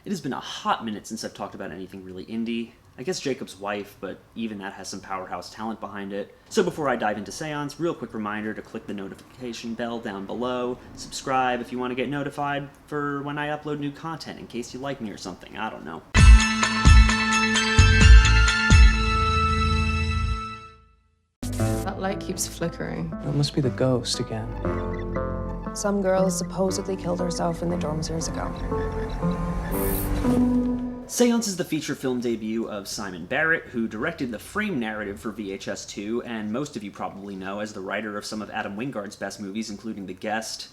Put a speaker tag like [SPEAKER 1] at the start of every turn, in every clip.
[SPEAKER 1] It has been a hot minute since I've talked about anything really indie. I guess Jacob's Wife, but even that has some powerhouse talent behind it. So before I dive into Seance, real quick reminder to click the notification bell down below, subscribe if you want to get notified for when I upload new content in case you like me or something, I don't know.
[SPEAKER 2] That light keeps flickering.
[SPEAKER 3] It must be the ghost again.
[SPEAKER 4] Some girl supposedly killed herself in the dorms years ago.
[SPEAKER 1] Seance is the feature film debut of Simon Barrett, who directed the frame narrative for VHS2, and most of you probably know as the writer of some of Adam Wingard's best movies, including The Guest,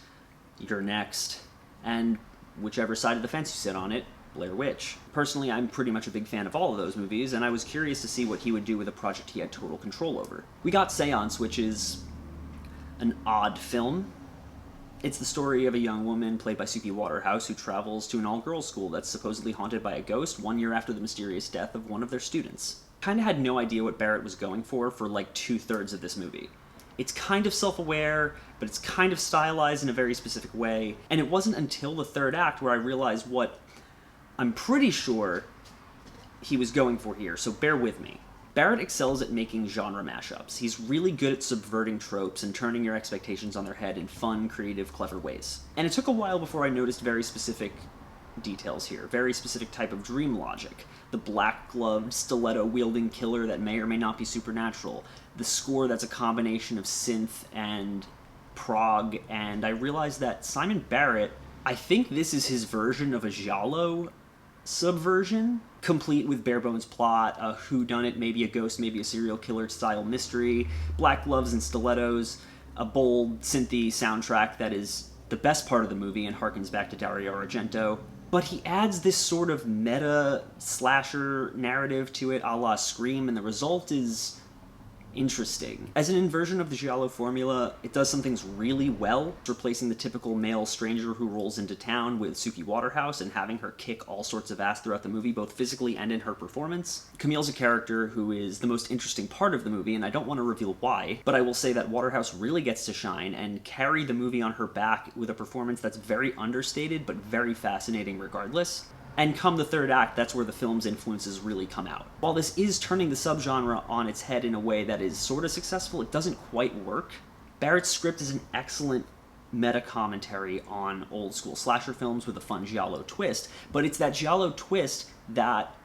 [SPEAKER 1] You're Next, and whichever side of the fence you sit on it, Blair Witch. Personally, I'm pretty much a big fan of all of those movies, and I was curious to see what he would do with a project he had total control over. We got Seance, which is an odd film. It's the story of a young woman, played by Suki Waterhouse, who travels to an all-girls school that's supposedly haunted by a ghost 1 year after the mysterious death of one of their students. Kinda had no idea what Barrett was going for like 2/3 of this movie. It's kind of self-aware, but it's kind of stylized in a very specific way, and it wasn't until the third act where I realized what I'm pretty sure he was going for here, so bear with me. Barrett excels at making genre mashups. He's really good at subverting tropes and turning your expectations on their head in fun, creative, clever ways. And it took a while before I noticed very specific details here, very specific type of dream logic. The black-gloved, stiletto-wielding killer that may or may not be supernatural. The score that's a combination of synth and prog, and I realized that Simon Barrett, I think this is his version of a giallo subversion, complete with bare-bones plot, a whodunit, maybe a ghost, maybe a serial killer style mystery, black gloves and stilettos, a bold, synthy soundtrack that is the best part of the movie and harkens back to Dario Argento. But he adds this sort of meta slasher narrative to it, a la Scream, and the result is interesting. As an inversion of the giallo formula, it does some things really well, replacing the typical male stranger who rolls into town with Suki Waterhouse and having her kick all sorts of ass throughout the movie, both physically and in her performance. Camille's a character who is the most interesting part of the movie, and I don't want to reveal why, but I will say that Waterhouse really gets to shine and carry the movie on her back with a performance that's very understated, but very fascinating regardless. And come the third act, that's where the film's influences really come out. While this is turning the subgenre on its head in a way that is sort of successful, it doesn't quite work. Barrett's script is an excellent meta-commentary on old-school slasher films with a fun giallo twist, but it's that giallo twist that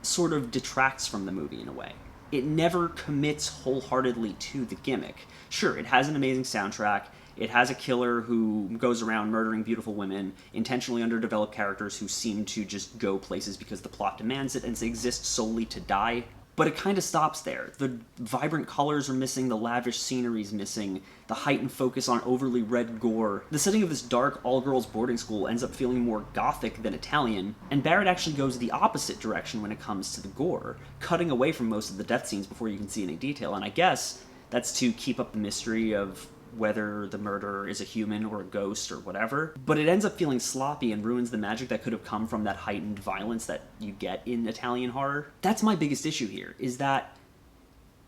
[SPEAKER 1] sort of detracts from the movie in a way. It never commits wholeheartedly to the gimmick. Sure, it has an amazing soundtrack, it has a killer who goes around murdering beautiful women, intentionally underdeveloped characters who seem to just go places because the plot demands it and exist solely to die. But it kind of stops there. The vibrant colors are missing, the lavish scenery's missing, the heightened focus on overly red gore. The setting of this dark, all-girls boarding school ends up feeling more gothic than Italian, and Barrett actually goes the opposite direction when it comes to the gore, cutting away from most of the death scenes before you can see any detail, and I guess that's to keep up the mystery of whether the murderer is a human or a ghost or whatever, but it ends up feeling sloppy and ruins the magic that could have come from that heightened violence that you get in Italian horror. That's my biggest issue here, is that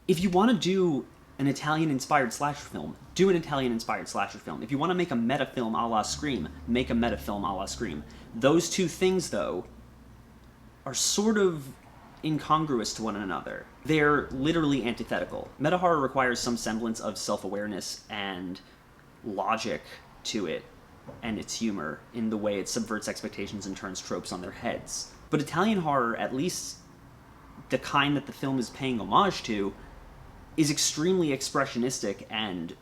[SPEAKER 1] if you want to do an Italian-inspired slasher film, do an Italian-inspired slasher film. If you want to make a meta-film a la Scream, make a meta-film a la Scream. Those two things, though, are sort of incongruous to one another. They're literally antithetical. Meta horror requires some semblance of self-awareness and logic to it, and its humor, in the way it subverts expectations and turns tropes on their heads. But Italian horror, at least the kind that the film is paying homage to, is extremely expressionistic and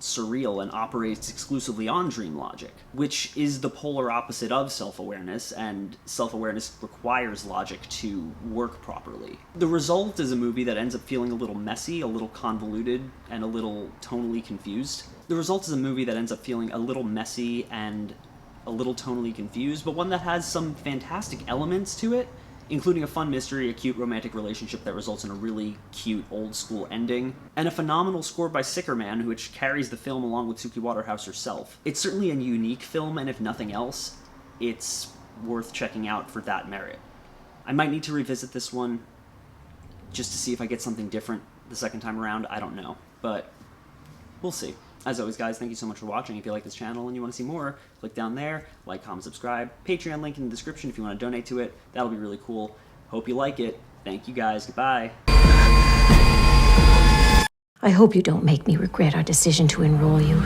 [SPEAKER 1] surreal and operates exclusively on dream logic, which is the polar opposite of self-awareness, and self-awareness requires logic to work properly. The result is a movie that ends up feeling a little messy, a little convoluted, and a little tonally confused. The result is a movie that ends up feeling a little messy and a little tonally confused, but one that has some fantastic elements to it, including a fun mystery, a cute romantic relationship that results in a really cute old-school ending, and a phenomenal score by Sickerman, which carries the film along with Suki Waterhouse herself. It's certainly a unique film, and if nothing else, it's worth checking out for that merit. I might need to revisit this one just to see if I get something different the second time around, I don't know, but we'll see. As always, guys, thank you so much for watching. If you like this channel and you want to see more, click down there, like, comment, subscribe. Patreon link in the description if you want to donate to it. That'll be really cool. Hope you like it. Thank you, guys. Goodbye.
[SPEAKER 3] I hope you don't make me regret our decision to enroll you.